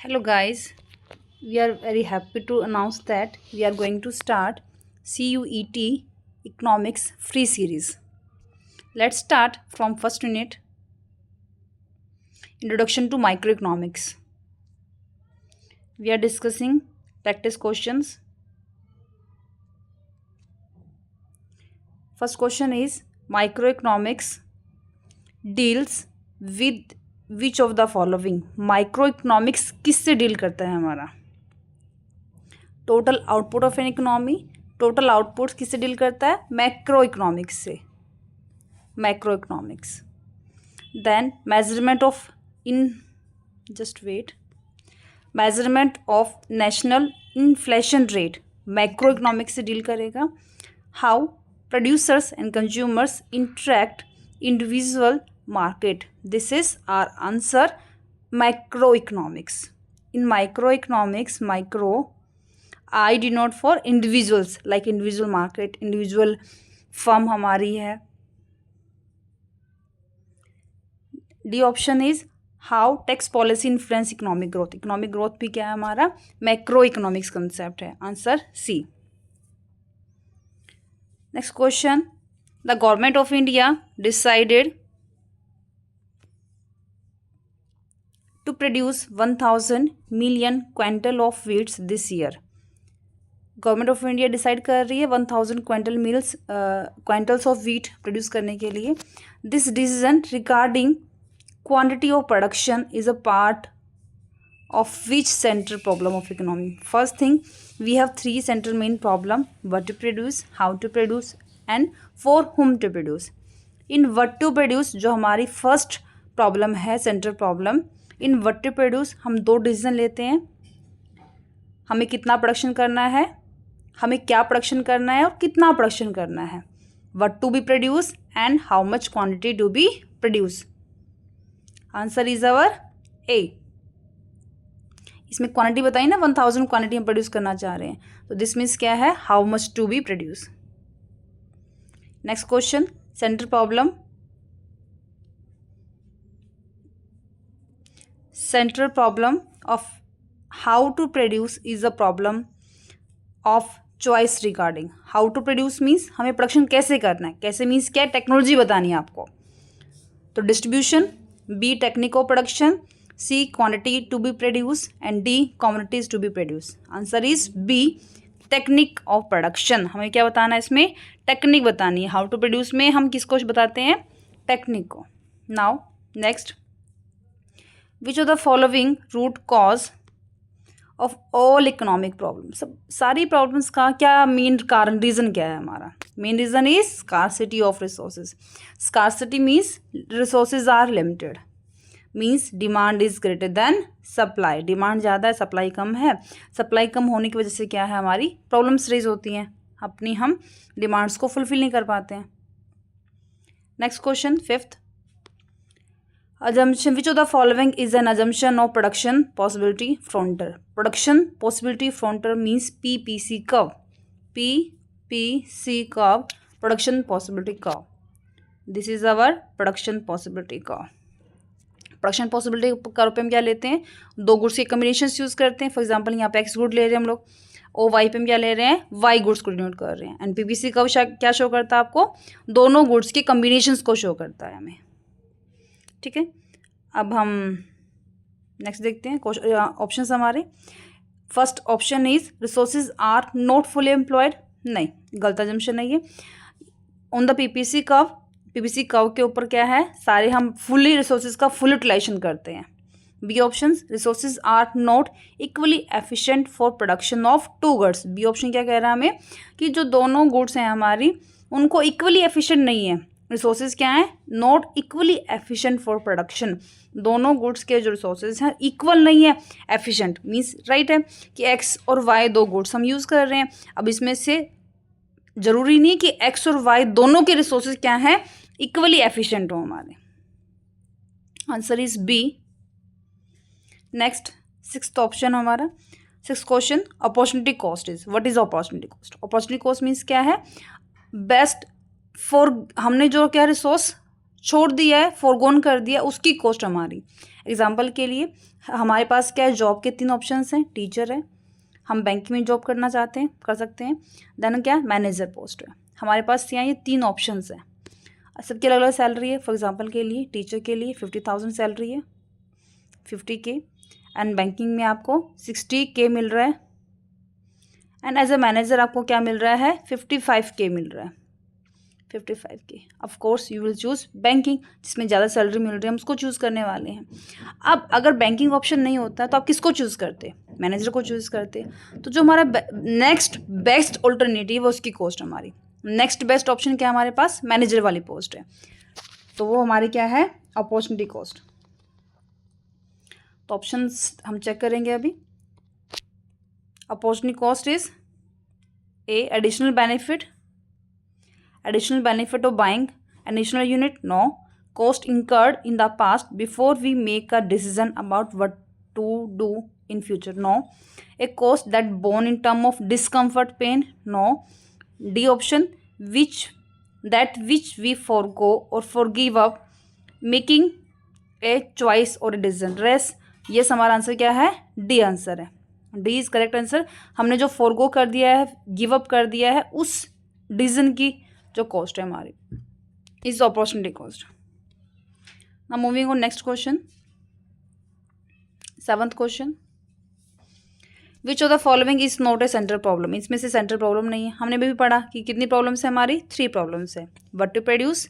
Hello guys, we are very happy to announce that we are going to start CUET Economics free series. Let's start from first unit, Introduction to Microeconomics. We are discussing practice questions. First question is microeconomics deals with which of the following? Microeconomics किससे deal करता है हमारा? Total output of an economy. Total output किससे deal करता है? Macro economics से. Macro economics. Then measurement of measurement of national inflation rate macro economics से deal करेगा. How producers and consumers interact individual market. This is our answer. Microeconomics. In microeconomics, micro I denote for individuals, like individual market, individual firm हमारी है. D option is how tax policy influence economic growth. Economic growth भी क्या है हमारा? Macroeconomics concept है. Answer C. Next question. The government of India decided to produce 1000 million quintal of wheat this year. Government of India decide कर रही है 1000 quintals of wheat produce करने के लिए. This decision regarding quantity of production is a part of which central problem of economy. First thing, we have 3 central main problem: what to produce, how to produce and for whom to produce. In what to produce जो हमारी first problem है, central problem, in what to produce हम 2 decision लेते हैं. हमें कितना production करना है, हमें क्या प्रोडक्शन करना है और कितना प्रोडक्शन करना है. What to be produce and how much quantity to be produce. Answer is our A. इसमें क्वांटिटी बताइए ना, 1000 क्वांटिटी हम प्रोड्यूस करना चाह रहे हैं, तो दिस मीन्स क्या है? How much to be produce. Next question, central problem. Central problem of how to produce is a problem of choice regarding. How to produce means हमें प्रोडक्शन कैसे करना है. कैसे मीन्स क्या? टेक्नोलॉजी बतानी है आपको. तो distribution, B technique of production, C quantity to be produce and D quantities to be produce. Answer is B, technique of production. हमें क्या बताना है इसमें? टेक्निक बतानी है. हाउ टू प्रोड्यूस में हम किसको बताते हैं? टेक्निक को. Now next, which of the following root cause of all economic problem. सब सारी प्रॉब्लम्स का क्या मेन कारण, रीज़न क्या है हमारा? Main reason is scarcity of resources. Scarcity means resources are limited, means demand is greater than supply. Demand ज़्यादा है, सप्लाई कम है. सप्लाई कम होने की वजह से क्या है, हमारी प्रॉब्लम्स रेज होती हैं, अपनी हम डिमांड्स को फुलफिल नहीं कर पाते हैं. Next question, fifth, assumption. Which of the following is an assumption of production possibility frontier? Production possibility frontier means PPC curve. PPC curve, production possibility curve. This is our production possibility curve. Production possibility curve पे हम क्या लेते हैं? 2 goods के combination use करते हैं. For example यहाँ पे एक्स गुड ले रहे हैं हम लोग, और वाई पे हम क्या ले रहे हैं? वाई गुड्स को डिनोट कर रहे हैं. एंड पीपीसी कर्व क्या शो करता है आपको? दोनों गुड्स के कम्बिनेशंस को शो करता है हमें. ठीक है, अब हम नेक्स्ट देखते हैं ऑप्शंस हमारे. First option is resources are not fully employed. नहीं, गलत अजम्पशन है ये. ऑन द पीपीसी कर्व के ऊपर क्या है? सारे हम फुली रिसोर्सेज का फुल यूटिलाइजेशन करते हैं. B option, resources are not equally efficient for production of 2 goods. B option क्या कह रहा है हमें? कि जो दोनों गुड्स हैं हमारी, उनको इक्वली एफिशिएंट नहीं है. रिसोर्सेज क्या है? Not equally efficient for production. दोनों गुड्स के जो रिसोर्सेज हैं इक्वल नहीं है. एफिशिएंट मीन्स राइट है कि एक्स और वाई 2 गुड्स हम यूज़ कर रहे हैं. अब इसमें से ज़रूरी नहीं कि एक्स और वाई दोनों के रिसोर्सेज क्या हैं? इक्वली एफिशिएंट हो हमारे. Answer is B. Next, sixth option हमारा. Sixth question, opportunity cost is. What is opportunity cost? Opportunity cost means क्या है? बेस्ट फॉर, हमने जो क्या रिसोर्स छोड़ दिया है, फोरगोन कर दिया, उसकी कॉस्ट हमारी. एग्जाम्पल के लिए हमारे पास क्या है, जॉब के 3 ऑप्शंस हैं, टीचर है, हम बैंकिंग में जॉब करना चाहते हैं कर सकते हैं, देन क्या मैनेजर पोस्ट है। हमारे पास यहाँ ये 3 ऑप्शंस हैं, सबकी अलग अलग सैलरी है। फॉर एग्जांपल के लिए टीचर के लिए 50,000 सैलरी है, 50K, एंड बैंकिंग में आपको 60K मिल रहा है, एंड एज अ मैनेजर आपको क्या मिल रहा है, 55K मिल रहा है, 55K। Of course you will choose banking, जिसमें ज़्यादा सैलरी मिल रही है हम उसको चूज़ करने वाले हैं। अब अगर बैंकिंग ऑप्शन नहीं होता तो आप किसको चूज़ करते, मैनेजर को चूज़ करते। तो जो हमारा नेक्स्ट बेस्ट ऑल्टरनेटिव है उसकी कोस्ट, हमारी नेक्स्ट बेस्ट ऑप्शन क्या है हमारे पास, मैनेजर वाली पोस्ट है, तो वो हमारी क्या है, अपॉर्चुनिटी कॉस्ट। तो ऑप्शंस हम चेक करेंगे अभी। Opportunity cost is a additional benefit of buying additional unit, no. Cost incurred in the past before we make a decision about what to do in future, no. A cost that borne in term of discomfort, pain, no. D option, which we forgo or forgive up making a choice or a decision, rest। ये हमारा answer क्या है, D answer है, D is correct answer. हमने जो forgo कर दिया है, गिव अप कर दिया है, उस डिसीजन की जो कॉस्ट है हमारी, is opportunity cost. Now moving on next question, 7th question, which of the following is not a central problem. इसमें से सेंट्रल प्रॉब्लम नहीं है। हमने भी पढ़ा कि कितनी प्रॉब्लम्स है हमारी, 3 प्रॉब्लम्स है, what to produce,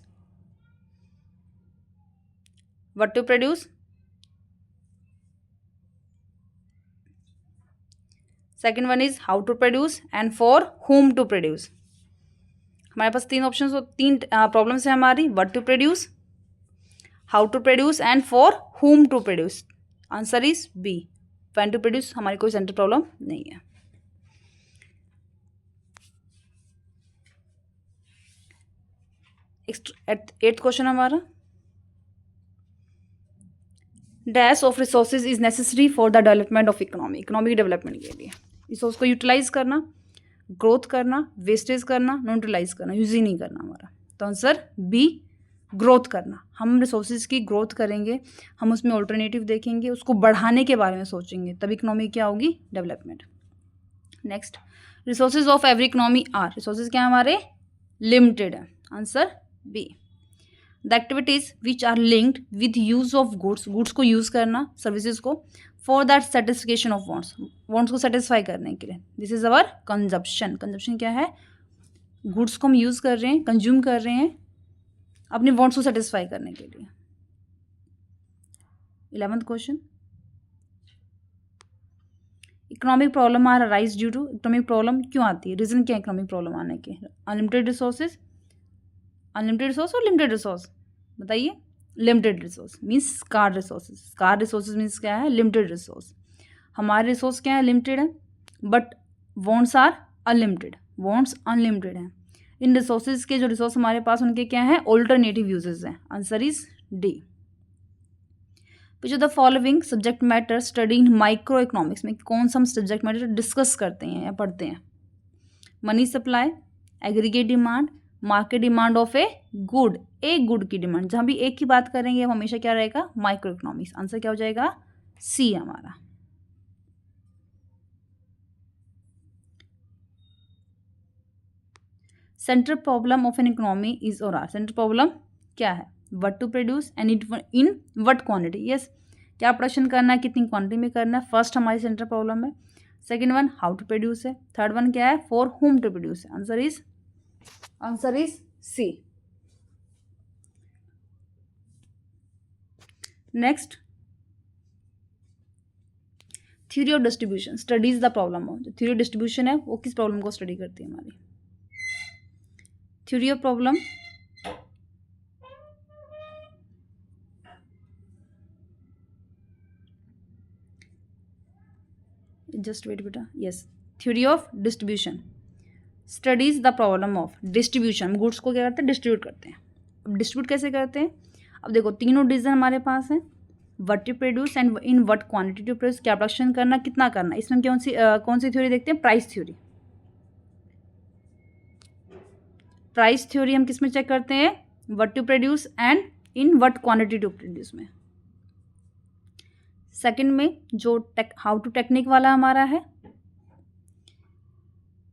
second one is how to produce, and for whom to produce. हमारे पास 3 ऑप्शन, 3 प्रॉब्लम्स है हमारी, what to produce, how to produce, and for whom to produce. Answer is B, when to produce हमारी कोई central problem नहीं है। Eighth question हमारा, dash of resources is necessary for the development of economy. Economic development के लिए resource को utilise करना, growth करना, वेस्टेज करना, नॉन यूटिलाइज करना, यूज ही नहीं करना हमारा। तो आंसर बी, ग्रोथ करना। हम रिसोर्सेज की ग्रोथ करेंगे, हम उसमें ऑल्टरनेटिव देखेंगे, उसको बढ़ाने के बारे में सोचेंगे, तब इकोनॉमी क्या होगी, development. Next, resources of every economy are, resources क्या हमारे, लिमिटेड है, answer B. The activities which are linked with use of goods, goods को यूज करना, सर्विसेज को, for that satisfaction of wants, wants को सेटिस्फाई करने के लिए, this is our consumption. Consumption क्या है, गुड्स को हम यूज कर रहे हैं, कंज्यूम कर रहे हैं अपने वांट्स को सेटिस्फाई करने के लिए। 11th question, economic problem are arise due to, economic problem क्यों आती है, रीजन क्या है इकोनॉमिक प्रॉब्लम आने के, अनलिमिटेड रिसोर्सेज, अनलिमिटेड रिसोर्स और लिमिटेड रिसोर्स, बताइए। Limited resource means scarce resources, scarce resources means क्या है, लिमिटेड रिसोर्स। हमारे रिसोर्स क्या है, लिमिटेड है, but wants are unlimited, wants unlimited है। इन रिसोर्सेज के जो रिसोर्स हमारे पास उनके क्या है, ऑल्टरनेटिव यूजेस हैं, answer is D. Which of the following subject matter study in micro economics, में कौन सा हम सब्जेक्ट मैटर डिस्कस करते हैं या पढ़ते हैं, money supply, aggregate demand, market demand of a good, एक गुड की डिमांड। जहां भी एक की बात करेंगे हम हमेशा क्या रहेगा, माइक्रो इकोनॉमिक्स। आंसर क्या हो जाएगा, सी हमारा। Central problem of an economy is और आर, सेंट्रल प्रॉब्लम क्या है, what to produce and in what quantity, yes, क्या प्रोडक्शन करना है, कितनी क्वांटिटी में करना है, फर्स्ट हमारी सेंट्रल प्रॉब्लम है। Second one how to produce है, थर्ड वन क्या है, फॉर whom टू प्रोड्यूस है, answer is C. Next, theory of distribution studies the problem of, जो थ्योरी ऑफ डिस्ट्रीब्यूशन है वो किस प्रॉब्लम को स्टडी करती है हमारी, theory of problem, just wait बेटा, yes, theory of distribution studies the problem of distribution. Goods को क्या करते हैं, डिस्ट्रीब्यूट करते हैं। अब डिस्ट्रीब्यूट कैसे करते हैं, अब देखो तीनों डिसीजन हमारे पास हैं, what to produce and in what quantity to produce, क्या प्रोडक्शन करना, कितना करना। इसमें कौन सी थ्योरी देखते हैं, प्राइस थ्योरी। प्राइस थ्योरी हम किस में चेक करते हैं, what to produce and in what quantity to produce में। सेकंड में जो हाउ टू टेक्निक वाला हमारा है।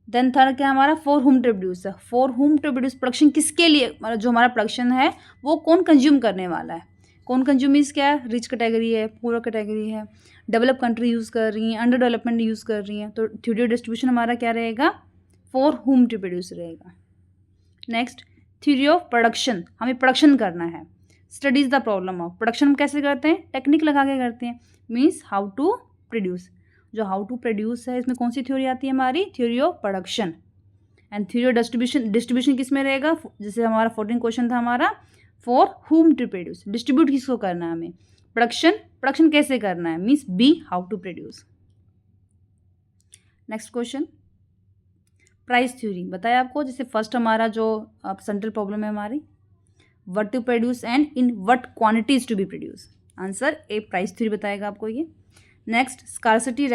देन थर्ड क्या हमारा फॉर होम टू प्रोड्यूस है। For whom to produce production किसके लिए, मतलब जो हमारा प्रोडक्शन है वो कौन कंज्यूम करने वाला है। कौन कंज्यूम मीन्स क्या है, रिच कैटेगरी है, पुअर कैटेगरी है, डेवलप कंट्री यूज़ कर रही हैं, अंडर डेवलपमेंट यूज़ कर रही हैं। तो थ्योरी ऑफ डिस्ट्रीब्यूशन हमारा क्या रहेगा, फॉर होम टू प्रोड्यूस रहेगा। नेक्स्ट थ्योरी ऑफ प्रोडक्शन, हमें प्रोडक्शन करना है। Studies the problem of production हम कैसे करते हैं, टेक्निक लगा के करते हैं, मीन्स हाउ टू प्रोड्यूस। जो हाउ टू प्रोड्यूस है इसमें कौन सी थ्योरी आती है हमारी, theory of production. And theory of distribution, distribution किस में रहेगा, जैसे हमारा 14 क्वेश्चन था हमारा, for whom to produce, distribute किसको करना है हमें, प्रोडक्शन कैसे करना है, means B how to produce. Next question price theory बताया आपको, जैसे फर्स्ट हमारा जो सेंट्रल प्रॉब्लम है हमारी, what to produce and in what quantities to be produce, answer A price theory बताएगा आपको ये। Next scarcity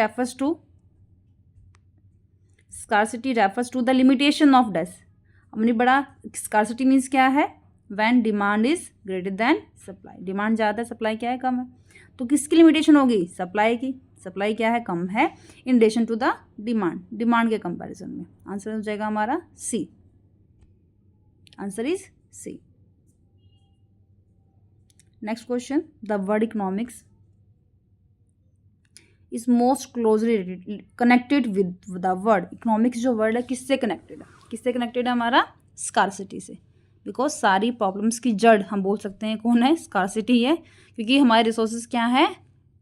refers to the limitation of days. हमने बड़ा स्कार्सिटी मीन्स क्या है, when demand is greater than supply, demand ज़्यादा है supply क्या है कम है, तो किसकी लिमिटेशन होगी, सप्लाई की, सप्लाई क्या है कम है in relation to the demand के कंपैरिजन में। आंसर हो जाएगा हमारा C, answer is C. Next question the word economics is most closely connected with the word, economics जो वर्ड है किससे कनेक्टेड है, किससे कनेक्टेड है हमारा, स्कार्सिटी से। बिकॉज सारी प्रॉब्लम्स की जड़ हम बोल सकते हैं कौन है, स्कार्सिटी है, क्योंकि हमारे रिसोर्सेज क्या है,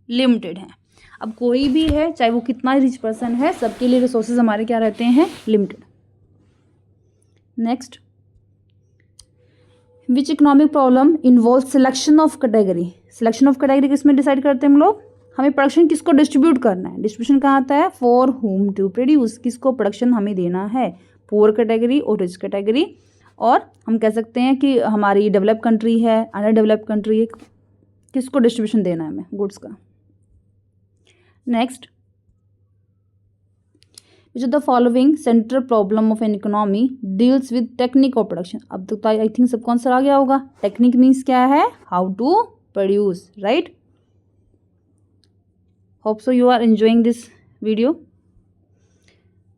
लिमिटेड हैं। अब कोई भी है चाहे वो कितना रिच पर्सन है, सबके लिए रिसोर्सेज हमारे क्या रहते हैं, limited. Next which economic problem involve selection of category, selection of category किसमें डिसाइड करते हैं हम लोग, हमें प्रोडक्शन किसको डिस्ट्रीब्यूट करना है, डिस्ट्रीब्यूशन कहाँ आता है, फॉर होम टू प्रोड्यूस, किसको प्रोडक्शन हमें देना है, पुअर कैटेगरी और रिच कैटेगरी। और हम कह सकते हैं कि हमारी डेवलप कंट्री है, अंडर डेवलप कंट्री है, किसको डिस्ट्रीब्यूशन देना है हमें गुड्स का। Next which of the following central problem of an economy deals with technique of production. अब तो आई थिंक सबको आंसर आ गया होगा, टेक्निक मीन्स क्या है, how to produce, right. Hope so you are enjoying this video.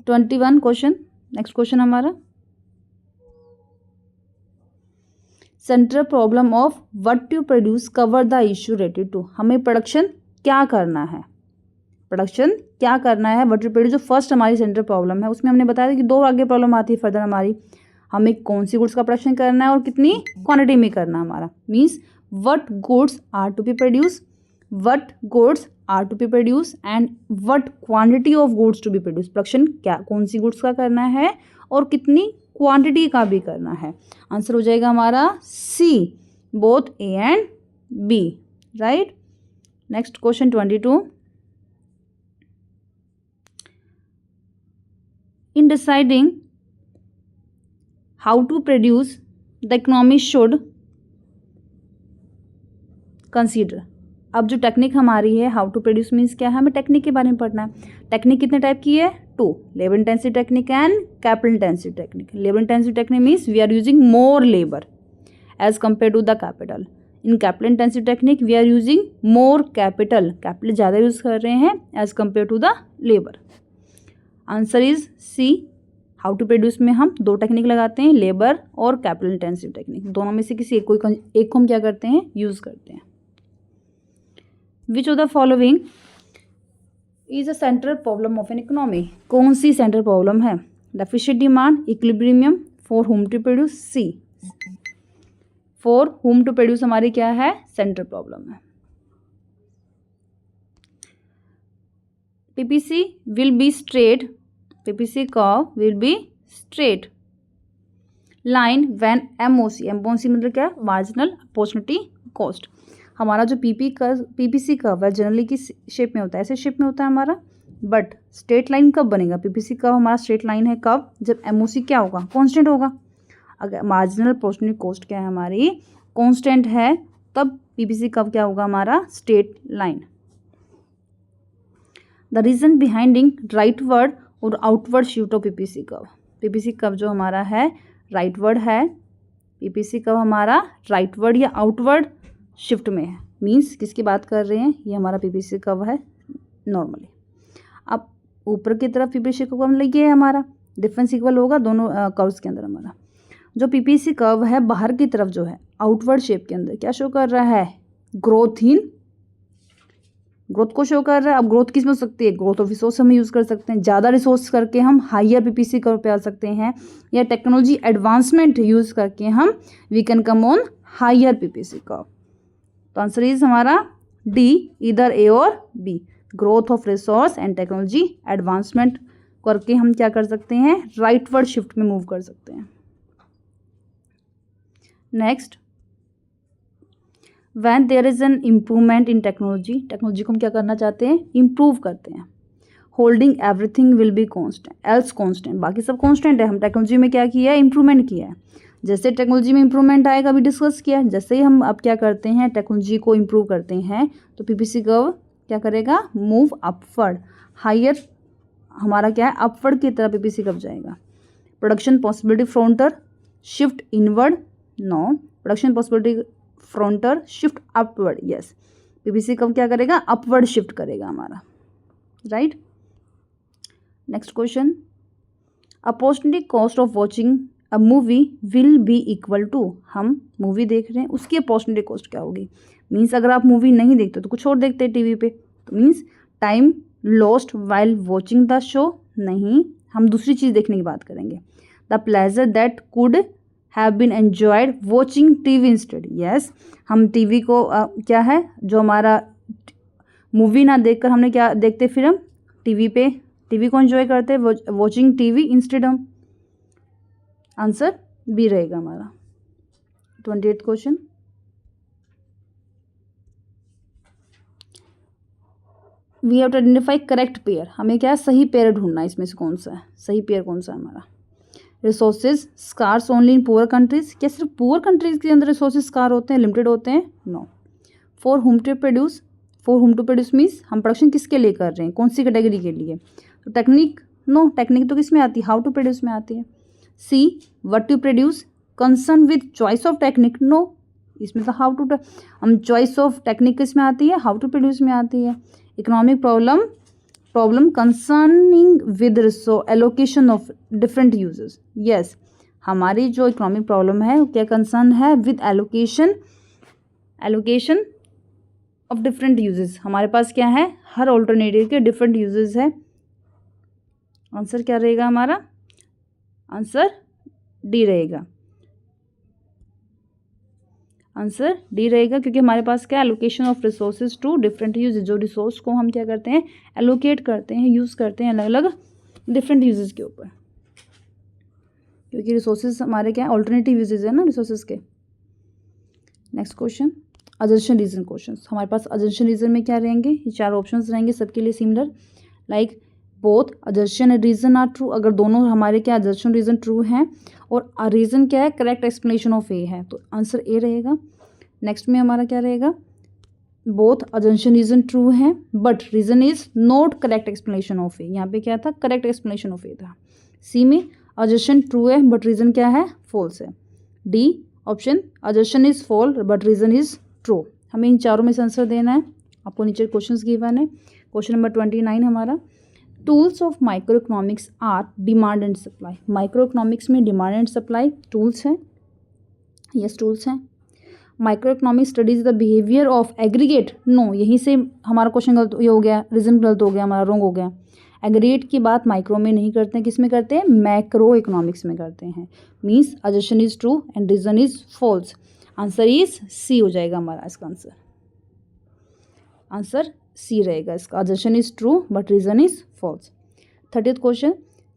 21 question, next question हमारा central problem of what to produce cover the issue related to, हमें production क्या करना है, प्रोडक्शन क्या करना है, व्हाट टू प्रोड्यूस जो फर्स्ट हमारी सेंट्रल प्रॉब्लम है, उसमें हमने बताया था कि दो आगे प्रॉब्लम आती है फर्दर हमारी, हमें कौन सी गुड्स का प्रोडक्शन करना है और कितनी क्वांटिटी में करना हमारा, means what goods are to be produce, what goods are to be produced and what quantity of goods to be produced, production क्या कौन सी गुड्स का करना है और कितनी क्वांटिटी का भी करना है। आंसर हो जाएगा हमारा C, both A and B, right. Next question 22 in deciding how to produce the economy should consider. अब जो टेक्निक हमारी है हाउ टू प्रोड्यूस मीन्स क्या है, हमें टेक्निक के बारे में पढ़ना है। टेक्निक कितने टाइप की है, two, labour intensive technique and capital intensive technique. Labour intensive technique means we are using more labour as compare to the capital. In capital intensive technique we are using more capital ज़्यादा use कर रहे हैं as compare to the labour. Answer is C, how to produce में हम दो technique लगाते हैं, labour और कैपिटल इंटेंसिव टेक्निक, दोनों में से किसी एक को हम क्या करते हैं, यूज़ करते हैं। Which of the following is a central problem of an economy, कौन सी सेंट्रल प्रॉब्लम है, deficient demand, equilibrium, for whom to produce, C, for whom to produce हमारी क्या है, सेंट्रल प्रॉब्लम है। PPC will be straight, PPC curve will be straight line when MOC, MOC मतलब क्या, marginal opportunity cost. हमारा जो PPC curve है generally किस शेप में होता है, ऐसे शेप में होता है हमारा, बट स्ट्रेट लाइन कब बनेगा, पीपीसी कर्व हमारा स्ट्रेट लाइन है कब, जब एमओसी क्या होगा, कांस्टेंट होगा। अगर मार्जिनल अपॉर्चुनिटी कॉस्ट क्या है हमारी, कांस्टेंट है, तब पीपीसी कर्व क्या होगा हमारा, straight line. The reason behinding rightward और outward shift of PPC curve, PPC curve जो हमारा है राइटवर्ड है, पीपीसी कर्व हमारा राइटवर्ड या आउटवर्ड शिफ्ट में है, मीन्स किसकी बात कर रहे हैं, ये हमारा पीपीसी कर्व है नॉर्मली। अब ऊपर की तरफ पीपीसी कर्व हम लेंगे, हमारा डिफरेंस इक्वल होगा दोनों कर्व्स के अंदर। हमारा जो पीपीसी कर्व है बाहर की तरफ जो है आउटवर्ड शेप के अंदर क्या शो कर रहा है, ग्रोथ को शो कर रहा है। अब ग्रोथ किस में हो सकती है, ग्रोथ ऑफ रिसोर्स हम यूज़ कर सकते हैं, ज़्यादा रिसोर्स करके हम हायर पीपीसी कर्व पे आ सकते हैं, या टेक्नोलॉजी एडवांसमेंट यूज़ करके हम we can come on higher PPC curve. तो आंसर इज हमारा डी, इधर ए और B, growth of resource and technology advancement करके हम क्या कर सकते हैं, राइटवर्ड शिफ्ट में मूव कर सकते हैं। Next, when there is an improvement in technology, technology को हम क्या करना चाहते हैं, इम्प्रूव करते हैं। Holding everything will be constant, else constant, बाकी सब कॉन्स्टेंट है, हम टेक्नोलॉजी में क्या किया है, इम्प्रूवमेंट किया है। जैसे टेक्नोलॉजी में इम्प्रूवमेंट आएगा, अभी डिस्कस किया, जैसे ही हम अब क्या करते हैं, टेक्नोलॉजी को इम्प्रूव करते हैं, तो पीपीसी कर्व क्या करेगा, मूव अपवर्ड, हायर हमारा क्या है, अपवर्ड की तरफ पीपीसी कर्व जाएगा। Production possibility frontier shift inward, no, production possibility frontier shift upward, yes, PPC curve क्या करेगा, अपवर्ड शिफ्ट करेगा हमारा, right. Next question, opportunity cost of watching a movie will be equal to, हम movie देख रहे हैं उसकी अपॉर्चुनिटी कॉस्ट क्या होगी, मीन्स अगर आप मूवी नहीं देखते तो कुछ और देखते हैं टीवी पे, तो means time lost while watching the show, नहीं, हम दूसरी चीज़ देखने की बात करेंगे। The pleasure that could have been enjoyed watching TV instead, yes, हम टीवी को क्या है, जो हमारा मूवी ना देखकर हमने क्या देखते, फिर हम टीवी पे टीवी को एंजॉय करते हैं, वॉचिंग टीवी इंस्टेड हम, आंसर बी रहेगा हमारा। 28th question, we have to identify correct pair, हमें क्या है, सही पेयर ढूंढना है, इसमें से कौन सा है सही पेयर, कौन सा है हमारा। Resources scarce only in poor countries, क्या सिर्फ पुअर कंट्रीज के अंदर रिसोर्सेज स्कार होते हैं, लिमिटेड होते हैं, no. For whom to produce means हम प्रोडक्शन किसके लिए कर रहे हैं, कौन सी कैटेगरी के लिए, तो टेक्निक, नो, टेक्निक तो किस में आती है, हाउ टू प्रोड्यूस में आती है। C, what to produce, concern with choice of technique, no, इसमें तो हाउ टू, हम चॉइस ऑफ टेक्निक किस में आती है, हाउ टू प्रोड्यूस में आती है। Economic problem concerning with allocation of different uses, yes, हमारी जो इकोनॉमिक प्रॉब्लम है वो क्या कंसर्न है, with allocation of different uses, हमारे पास क्या है, हर ऑल्टरनेटिव के डिफरेंट यूजेस है। आंसर क्या रहेगा हमारा, आंसर डी रहेगा, आंसर डी रहेगा, क्योंकि हमारे पास क्या, allocation of resources to different use, जो रिसोर्स को हम क्या करते हैं, एलोकेट करते हैं, यूज़ करते हैं अलग अलग डिफरेंट यूजेस के ऊपर, क्योंकि रिसोर्सेज हमारे क्या ऑल्टरनेटिव यूजेस है ना रिसोर्सेज के। Next question, assertion reason question, हमारे पास अजर्शन रीजन में क्या रहेंगे, ये 4 ऑप्शंस रहेंगे सबके लिए similar, like both assertion and reason are true, अगर दोनों हमारे क्या अजर्शन रीजन ट्रू हैं और रीजन क्या है, करेक्ट एक्सप्लेनेशन ऑफ ए है, तो आंसर ए रहेगा। नेक्स्ट में हमारा क्या रहेगा, बोथ अजर्शन रीजन ट्रू है but reason is not correct explanation of A, यहाँ पे क्या था, करेक्ट एक्सप्लेनेशन ऑफ ए था। सी में अजर्शन ट्रू है बट रीजन क्या है, फॉल्स है। D option, assertion is false but reason is true, हमें इन चारों में से आंसर देना है। आपको नीचे क्वेश्चंस गिवन है, क्वेश्चन नंबर 29 हमारा, tools of micro economics are demand and supply, micro economics में डिमांड एंड सप्लाई टूल्स हैं, यस टूल्स हैं। Micro economics studies the behaviour of aggregate, no, यहीं से हमारा क्वेश्चन गलत ये हो गया, रीजन गलत हो गया, हमारा रॉन्ग हो गया। एग्रीगेट की बात माइक्रो में नहीं करते हैं, किस में करते हैं, मैक्रो इकोनॉमिक्स में करते हैं, means assertion is true and reason is false, answer is C हो जाएगा हमारा इसका आंसर, आंसर सी रहेगा इसका, assertion is true but reason is false. 30th question,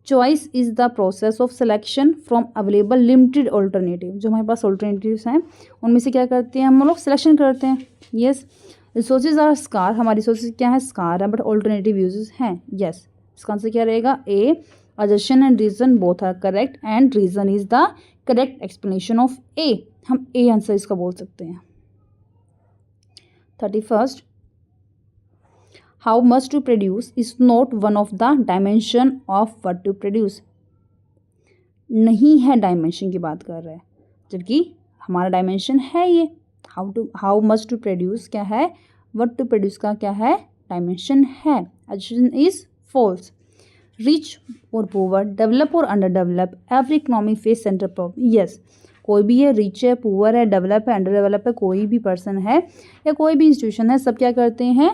choice is the process of selection from available limited alternative, जो हमारे पास alternatives हैं उनमें से क्या करते हैं हम लोग, सिलेक्शन करते हैं, यस। रिसोर्सेज आर स्कार, हमारी रिसोर्सेज क्या है, स्कार है बट ऑल्टरनेटिव यूजेस हैं, यस, इसका आंसर क्या रहेगा, A, assertion and reason both are correct and reason is the correct explanation of A, हम ए आंसर इसका बोल सकते हैं। 31st, how much to produce is not one of the dimension of what to produce, नहीं है dimension की बात कर रहा है, जबकि हमारा डायमेंशन है ये, हाउ मच टू प्रोड्यूस क्या है, व्हाट टू प्रोड्यूस का क्या है डायमेंशन है। Education is false. रिच और पुअर, डेवलप और under develop, every economic face centre problem. Yes, कोई भी है, रिच है, पुअर है, डेवलप है, अंडर डेवलप है, कोई भी पर्सन है या कोई भी इंस्टीट्यूशन है, सब क्या करते हैं,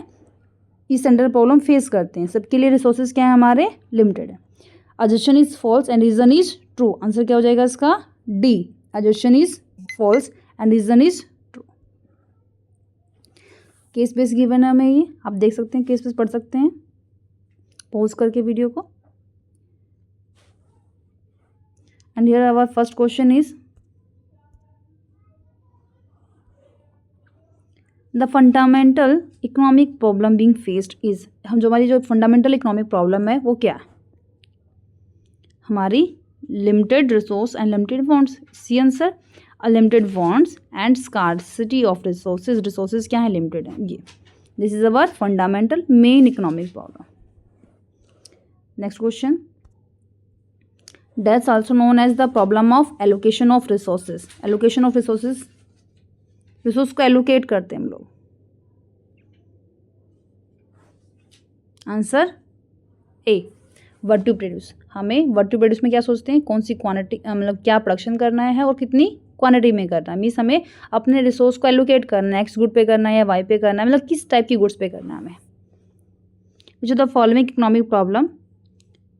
इस सेंटर प्रॉब्लम फेस करते हैं। सबके लिए रिसोर्सेज क्या है हमारे, लिमिटेड है। Assumption is false and reason is true. Answer क्या हो जाएगा इसका, D. Assumption is false and reason is true. Case base given है हमें, ये आप देख सकते हैं, केस बेस पढ़ सकते हैं पॉज करके वीडियो को। And here our first question is the fundamental economic problem being faced is. हम जो हमारी जो फंडामेंटल इकोनॉमिक प्रॉब्लम है वो क्या है, हमारी limited resource and limited wants. C answer, unlimited wants and scarcity of resources. Resources क्या है, लिमिटेड है। ये this is our fundamental main economic problem. Next question, that's also known as the problem of allocation of resources. Allocation of resources, resource को allocate करते हैं हम लोग। Answer A, what to produce. हमें व्हाट टू प्रोड्यूस में क्या सोचते हैं, कौन सी क्वांटिटी, मतलब क्या प्रोडक्शन करना है और कितनी क्वांटिटी में करना है। मीन्स हमें अपने रिसोर्स को एलोकेट करना है, एक्स गुड पे करना है या वाई पे करना है, मतलब किस टाइप की गुड्स पे करना है हमें। विच of the following economic problem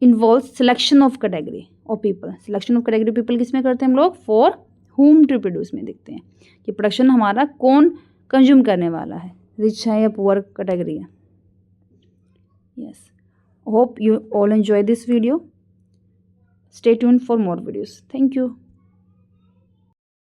involve selection of category of people. Selection of category people किस में करते हैं हम लोग, फॉर होम टू प्रोड्यूस में देखते हैं कि प्रोडक्शन हमारा कौन कंज्यूम करने वाला है, रिच है या पुअर कैटेगरी है। Yes, hope you all enjoy this video. Stay tuned for more videos. Thank you.